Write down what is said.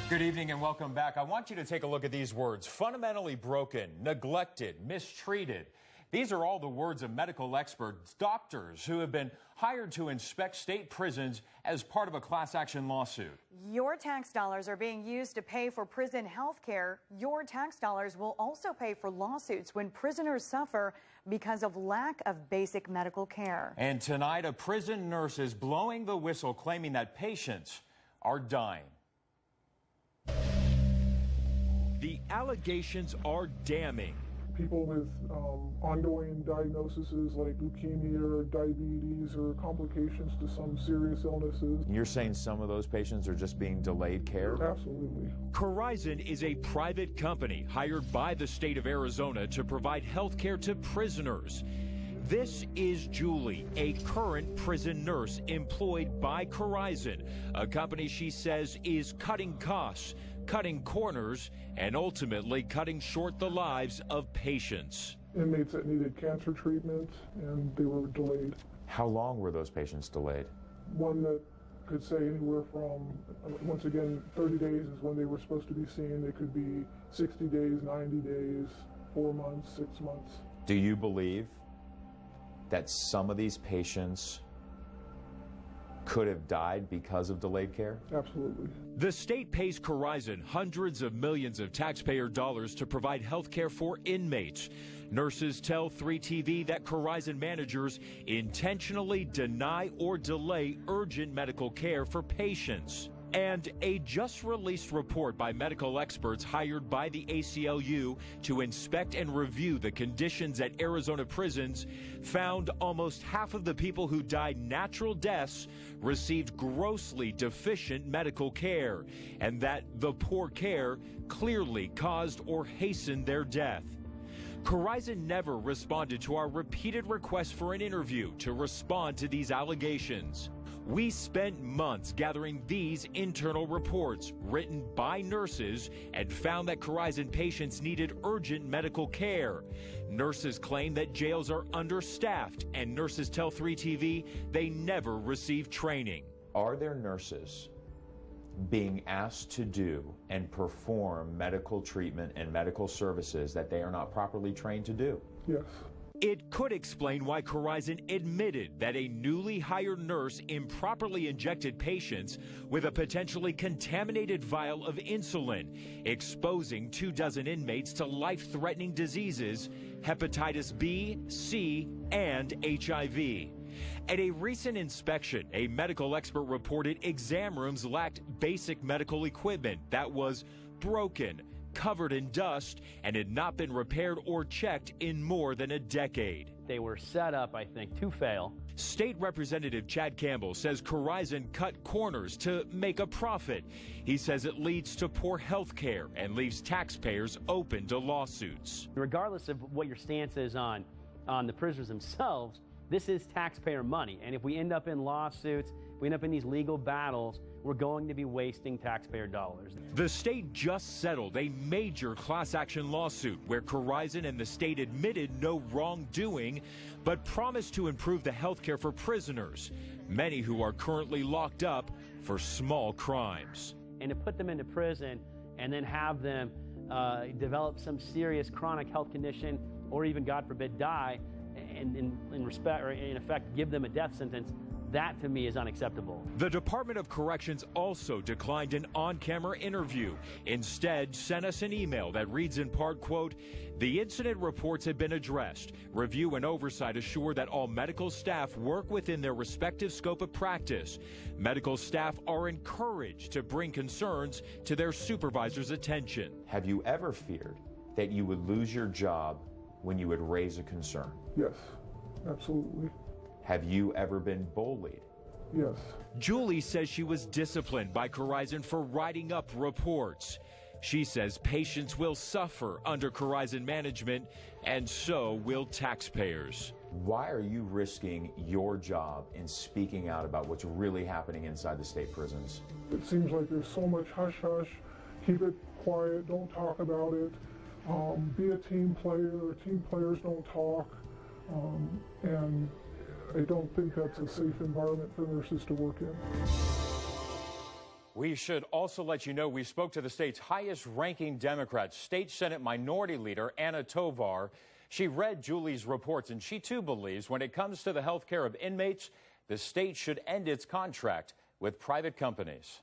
Good evening and welcome back. I want you to take a look at these words: fundamentally broken, neglected, mistreated. These are all the words of medical experts, doctors who have been hired to inspect state prisons as part of a class action lawsuit. Your tax dollars are being used to pay for prison health care. Your tax dollars will also pay for lawsuits when prisoners suffer because of lack of basic medical care. And tonight, a prison nurse is blowing the whistle, claiming that patients are dying. The allegations are damning. People with ongoing diagnoses like leukemia or diabetes or complications to some serious illnesses. You're saying some of those patients are just being delayed care? Absolutely. Corizon is a private company hired by the state of Arizona to provide health care to prisoners. This is Julie, a current prison nurse employed by Corizon, a company she says is cutting costs, cutting corners, and ultimately cutting short the lives of patients. Inmates that needed cancer treatment, and they were delayed. How long were those patients delayed? One that could say anywhere from, once again, 30 days is when they were supposed to be seen. They could be 60 days, 90 days, 4 months, 6 months. Do you believe that some of these patients could have died because of delayed care? Absolutely. The state pays Corizon hundreds of millions of taxpayer dollars to provide health care for inmates. Nurses tell 3TV that Corizon managers intentionally deny or delay urgent medical care for patients. And a just-released report by medical experts hired by the ACLU to inspect and review the conditions at Arizona prisons found almost half of the people who died natural deaths received grossly deficient medical care, and that the poor care clearly caused or hastened their death. Corizon never responded to our repeated requests for an interview to respond to these allegations. We spent months gathering these internal reports written by nurses and found that Corizon patients needed urgent medical care. Nurses claim that jails are understaffed, and nurses tell 3TV they never receive training. Are there nurses being asked to do and perform medical treatment and medical services that they are not properly trained to do? Yes. It could explain why Corizon admitted that a newly hired nurse improperly injected patients with a potentially contaminated vial of insulin, exposing 24 inmates to life-threatening diseases, hepatitis B, C, and HIV. At a recent inspection, a medical expert reported exam rooms lacked basic medical equipment that was broken, covered in dust, and had not been repaired or checked in more than a decade. They were set up, I think, to fail. State Representative Chad Campbell says Corizon cut corners to make a profit. He says it leads to poor health care and leaves taxpayers open to lawsuits. Regardless of what your stance is on the prisoners themselves, this is taxpayer money. And if we end up in lawsuits, we end up in these legal battles, we're going to be wasting taxpayer dollars. The state just settled a major class action lawsuit where Corizon and the state admitted no wrongdoing, but promised to improve the health care for prisoners, many who are currently locked up for small crimes. And to put them into prison and then have them develop some serious chronic health condition, or even, God forbid, die, and in effect give them a death sentence, that to me is unacceptable. The Department of Corrections also declined an on-camera interview. Instead, sent us an email that reads in part, quote, "The incident reports have been addressed. Review and oversight assure that all medical staff work within their respective scope of practice. Medical staff are encouraged to bring concerns to their supervisor's attention." Have you ever feared that you would lose your job when you would raise a concern? Yes, absolutely. Have you ever been bullied? Yes. Julie says she was disciplined by Corizon for writing up reports. She says patients will suffer under Corizon management, and so will taxpayers. Why are you risking your job in speaking out about what's really happening inside the state prisons? It seems like there's so much hush-hush. Keep it quiet. Don't talk about it. Be a team player. Team players don't talk. And I don't think that's a safe environment for nurses to work in. We should also let you know we spoke to the state's highest-ranking Democrat, State Senate Minority Leader Anna Tovar. She read Julie's reports, and she, too, believes when it comes to the health care of inmates, the state should end its contract with private companies.